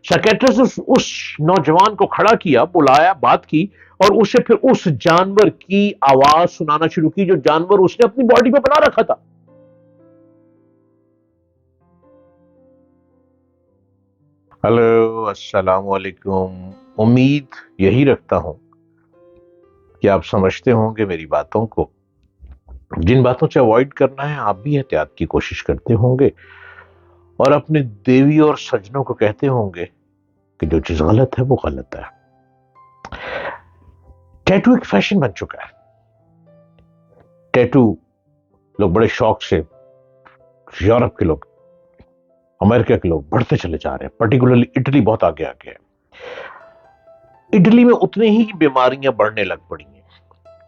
Psychiatrist ने उस नौजवान को खड़ा किया, बुलाया, बात की और उसे फिर उस जानवर की आवाज सुनाना शुरू की जो जानवर उसने अपनी बॉडी पे बना रखा था। हेलो, अस्सलाम वालेकुम। उम्मीद यही रखता हूं कि आप समझते होंगे मेरी बातों को। जिन बातों से अवॉइड करना है आप भी एहतियात की कोशिश करते होंगे और अपने देवी और सज्जनों को कहते होंगे कि जो चीज गलत है वो गलत है। टैटू एक फैशन बन चुका है। टैटू लोग बड़े शौक से, यूरोप के लोग, अमेरिका के लोग बढ़ते चले जा रहे हैं। पर्टिकुलरली इटली बहुत आगे आ गया है। इटली में उतनी ही बीमारियां बढ़ने लग पड़ी हैं।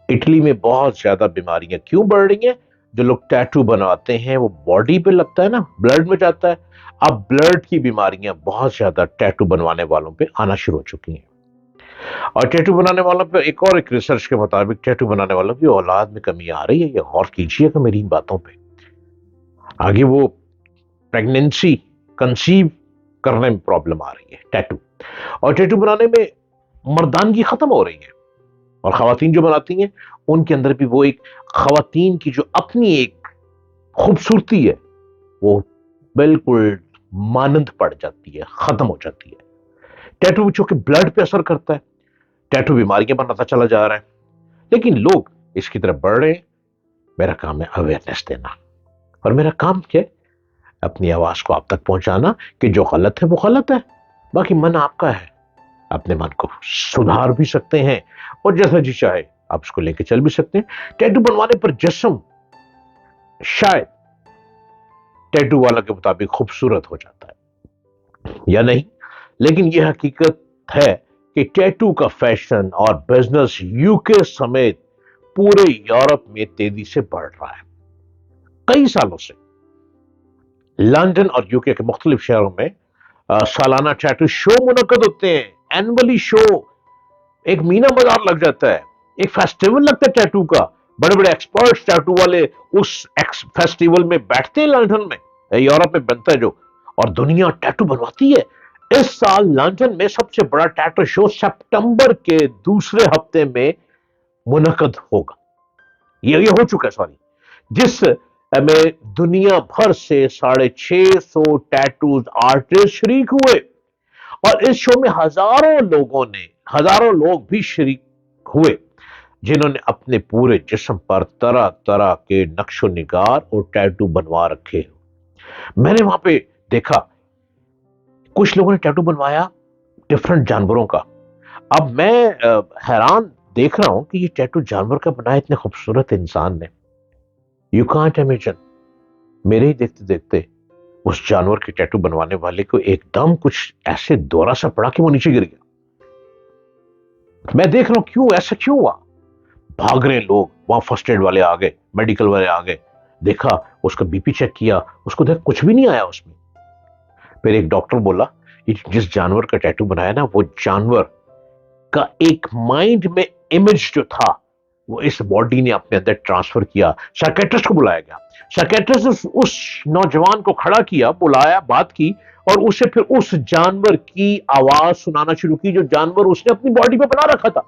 इटली में बहुत ज्यादा बीमारियां क्यों बढ़ रही हैं? जो लोग टैटू बनवाते हैं वो बॉडी पे लगता है ना, ब्लड में जाता है। अब ब्लड की बीमारियां बहुत ज्यादा टैटू बनवाने वालों पे आना शुरू हो चुकी हैं। और टैटू बनाने वालों पे एक रिसर्च के मुताबिक टैटू बनाने वालों की औलाद में कमी आ रही है। ये गौर कीजिएगा मेरी इन बातों पे। आगे वो प्रेगनेंसी कंसीव करने में प्रॉब्लम आ रही है टैटू। और टैटू बनाने में मर्दानगी खत्म हो रही है और खवातीन जो बनाती हैं उनके अंदर भी वो एक खवातीन की जो अपनी एक खूबसूरती है वो बिल्कुल मानंद पड़ जाती है, खत्म हो जाती है। टैटू चूंकि ब्लड पे असर करता है, टैटू बीमारियां बनाता चला जा रहा है, लेकिन लोग इसकी तरफ बढ़ रहे हैं। मेरा काम है अवेयरनेस देना और मेरा काम क्या है? अपनी आवाज को आप तक पहुंचाना कि जो गलत है वो गलत है। बाकी मन आपका है, अपने मन को सुधार भी सकते हैं और जैसा जी चाहे आप उसको लेके चल भी सकते हैं। टैटू बनवाने पर जिस्म शायद टैटू वाला के मुताबिक खूबसूरत हो जाता है या नहीं, लेकिन यह हकीकत है कि टैटू का फैशन और बिजनेस यूके समेत पूरे यूरोप में तेजी से बढ़ रहा है। कई सालों से लंदन और यूके के मुख्तलिफ शहरों में सालाना टैटू शो मुनक्कद होते हैं। एनुअली शो, एक मीना बाजार लग जाता है, एक फेस्टिवल लगता है टैटू का। बड़े बड़े एक्सपर्ट्स टैटू वाले उस फेस्टिवल में बैठते हैं लंदन में, यूरोप में बनता है जो, और दुनिया टैटू बनवाती है। इस साल लंदन में सबसे बड़ा टैटू शो सितंबर के दूसरे हफ्ते में मुनक्कद होगा। ये हो चुका है, सॉरी, जिस में दुनिया भर से 650 टैटूज आर्टिस्ट शरीक हुए और इस शो में हजारों लोग भी शरीक हुए जिन्होंने अपने पूरे जिस्म पर तरह तरह के नक्शो निगार और टैटू बनवा रखे। मैंने वहां पे देखा कुछ लोगों ने टैटू बनवाया डिफरेंट जानवरों का। अब मैं हैरान देख रहा हूं कि ये टैटू जानवर का बनाया इतने खूबसूरत इंसान ने। यू कांट इमेजिन, मेरे ही देखते देखते उस जानवर के टैटू बनवाने वाले को एकदम कुछ ऐसे दौरा सा पड़ा कि वो नीचे गिर गया। मैं देख रहा हूं क्यों ऐसा क्यों हुआ। भाग रहे लोग, वहां फर्स्ट एड वाले आ गए, मेडिकल वाले आ गए, देखा, उसका बीपी चेक किया, उसको देख कुछ भी नहीं आया उसमें। फिर एक डॉक्टर बोला जिस जानवर का टैटू बनाया ना, वो जानवर का एक माइंड में इमेज जो था वो इस बॉडी ने अपने अंदर ट्रांसफर किया। साइकेट्रिस्ट को बुलाया गया। साइकेट्रिस्ट ने उस नौजवान को खड़ा किया, बुलाया, बात की और उसे फिर उस जानवर की आवाज सुनाना शुरू की जो जानवर उसने अपनी बॉडी पे बना रखा था।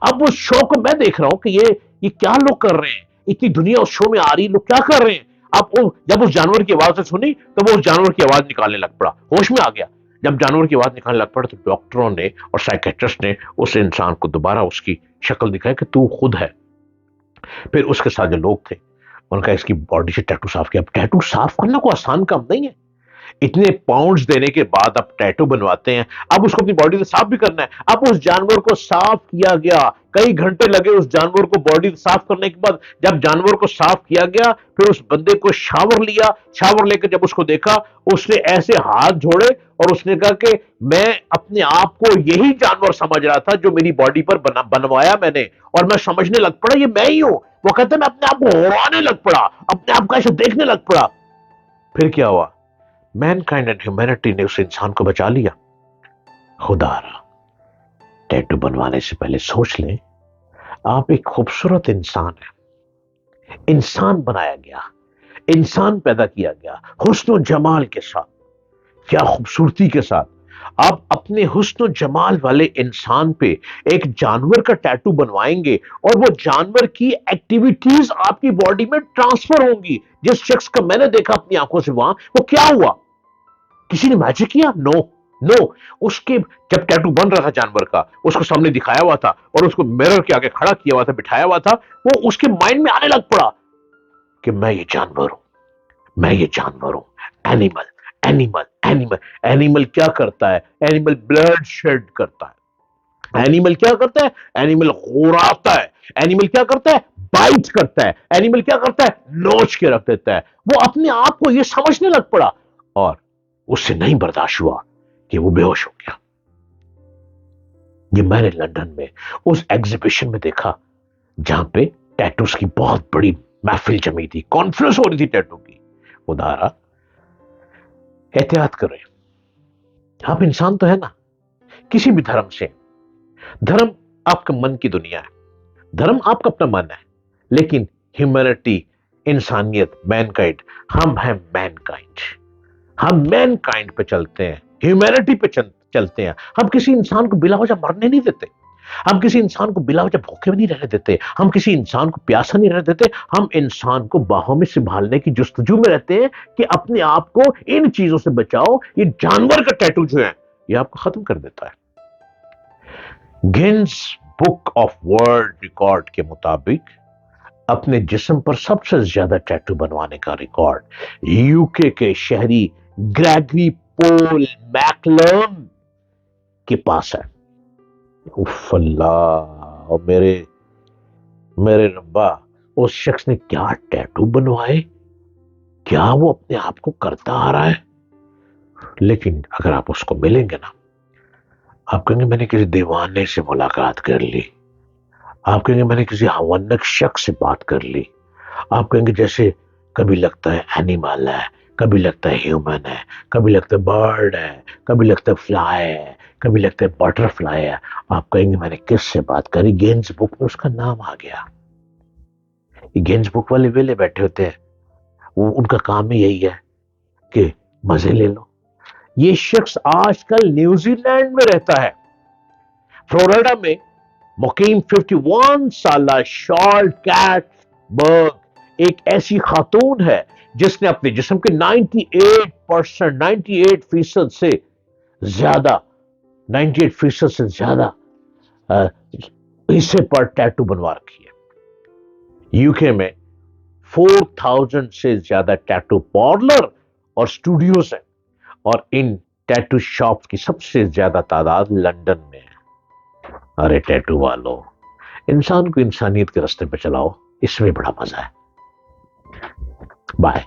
अब उस शो को मैं देख रहा हूं कि ये क्या लोग कर रहे हैं, इतनी दुनिया उस शो में आ रही, लोग क्या कर रहे हैं। अब जब उस जानवर की आवाज सुनी तो वो उस जानवर की आवाज निकालने लग पड़ा, होश में आ गया। जब जानवर की आवाज निकालने लग पड़ा तो डॉक्टरों ने और साइकेट्रिस्ट ने उस इंसान को दोबारा उसकी शक्ल दिखाई कि तू खुद है। फिर उसके साथ जो लोग थे उनका इसकी बॉडी से टैटू साफ किया। टैटू साफ करना कोई आसान काम नहीं है। इतने पाउंड्स देने के बाद अब टैटू बनवाते हैं, अब उसको अपनी बॉडी से साफ भी करना है। अब उस जानवर को साफ किया गया, कई घंटे लगे उस जानवर को बॉडी साफ करने के बाद। जब जानवर को साफ किया गया फिर उस बंदे को शावर लिया, शावर लेकर जब उसको देखा उसने ऐसे हाथ जोड़े और उसने कहा कि मैं अपने आप को यही जानवर समझ रहा था जो मेरी बॉडी पर बनवाया मैंने, और मैं समझने लग पड़ा ये मैं ही हूं। वो कहते मैं अपने आप को उड़ाने लग पड़ा, अपने आप को ऐसे देखने लग पड़ा। फिर क्या हुआ? मैनकाइंड एंड ह्यूमैनिटी ने उस इंसान को बचा लिया। खुदारा, टैटू बनवाने से पहले सोच लें आप एक खूबसूरत इंसान है, इंसान बनाया गया, इंसान पैदा किया गया हुस्न और जमाल के साथ, क्या खूबसूरती के साथ। آپ اپنے حسن و جمال والے انسان پہ ایک جانور کا ٹیٹو بنوائیں گے اور وہ جانور کی ایکٹیویٹیز آپ کی باڈی میں ٹرانسفر ہوں گی. جس شخص کا میں نے دیکھا اپنی آنکھوں سے وہاں، وہ کیا ہوا؟ کسی نے میجک کیا؟ نو نو. اس کے جب ٹیٹو بن رہا تھا جانور کا، اس کو سامنے دکھایا ہوا تھا اور اس کو میرر کے آگے کھڑا کیا ہوا تھا، بٹھایا ہوا تھا، وہ اس کے مائنڈ میں آنے لگ پڑا کہ میں یہ جانور ہوں، میں یہ جانور ہوں. Animal animal animal. اینیمل کیا کرتا ہے؟ اینیمل بلڈ شیڈ کرتا ہے. اینیمل کیا کرتا ہے؟ اینیمل غوراتا ہے. اینیمل کیا کرتا ہے؟ بائٹ کرتا ہے. اینیمل کیا کرتا ہے؟ نوچ کے رکھ دیتا ہے. وہ اپنے آپ کو یہ سمجھنے لگ پڑا اور اس سے نہیں برداشت ہوا کہ وہ بے ہوش ہو گیا. یہ میں نے لندن میں اس ایگزیبیشن میں دیکھا جہاں پہ ٹیٹوز کی بہت بڑی محفل جمی تھی، کانفرنس ہو رہی تھی ٹیٹو کی. خدا احتیاط کریں. آپ انسان تو ہے نا، کسی بھی دھرم سے. دھرم آپ کا من کی دنیا ہے، دھرم آپ کا اپنا من ہے، لیکن ہیومینٹی، انسانیت، مین کائنڈ، ہم ہیں مین کائنڈ. ہم مین کائنڈ پہ چلتے ہیں، ہیومینٹی پہ چلتے ہیں. ہم کسی انسان کو بلا وجہ مرنے نہیں دیتے. ہم کسی انسان کو بلا وجہ بھوکے بھی نہیں رہنے دیتے. ہم کسی انسان کو پیاسا نہیں رہنے دیتے. ہم انسان کو باہوں میں سنبھالنے کی جستجو میں رہتے ہیں کہ اپنے آپ کو ان چیزوں سے بچاؤ. یہ جانور کا ٹیٹو جو ہے یہ آپ کو ختم کر دیتا ہے. Guinness book of world record کے مطابق اپنے جسم پر سب سے زیادہ ٹیٹو بنوانے کا ریکارڈ یو کے شہری گریگری پول میکلم کے پاس ہے. اف اللہ، اور میرے ربا، اس شخص نے کیا ٹیٹو بنوائے! کیا وہ اپنے آپ کو کرتا آ رہا ہے! لیکن اگر آپ اس کو ملیں گے نا، آپ کہیں گے میں نے کسی دیوانے سے ملاقات کر لی. آپ کہیں گے میں نے کسی ہونک شخص سے بات کر لی. آپ کہیں گے جیسے کبھی لگتا ہے اینیمل ہے، کبھی لگتا ہے ہیومن ہے، کبھی لگتا ہے برڈ ہے، کبھی لگتا ہے فلائی ہے، کبھی لگتا ہے بٹر فلائی ہے. آپ کہیں گے میں نے کس سے بات کری؟ گینز بک میں اس کا نام آ گیا. یہ گینز بک والے ویلے بیٹھے ہوتے ہیں، وہ ان کا کام ہی یہی ہے کہ مزے لے لو. یہ شخص آج کل نیوزی لینڈ میں رہتا ہے، فلوریڈا میں مقیم 51 سالہ شارل کیٹ برگ ایک ایسی خاتون ہے جس نے اپنے جسم کے 98% سے زیادہ 98% سے زیادہ حصے پر ٹیٹو بنوا رکھی ہے. یو کے میں 4000 سے زیادہ ٹیٹو پارلر اور اسٹوڈیوز ہیں، اور ان ٹیٹو شاپس کی سب سے زیادہ تعداد لندن میں ہے. ارے ٹیٹو والو، انسان کو انسانیت کے راستے پہ چلاؤ، اس میں بڑا مزہ ہے. بائے.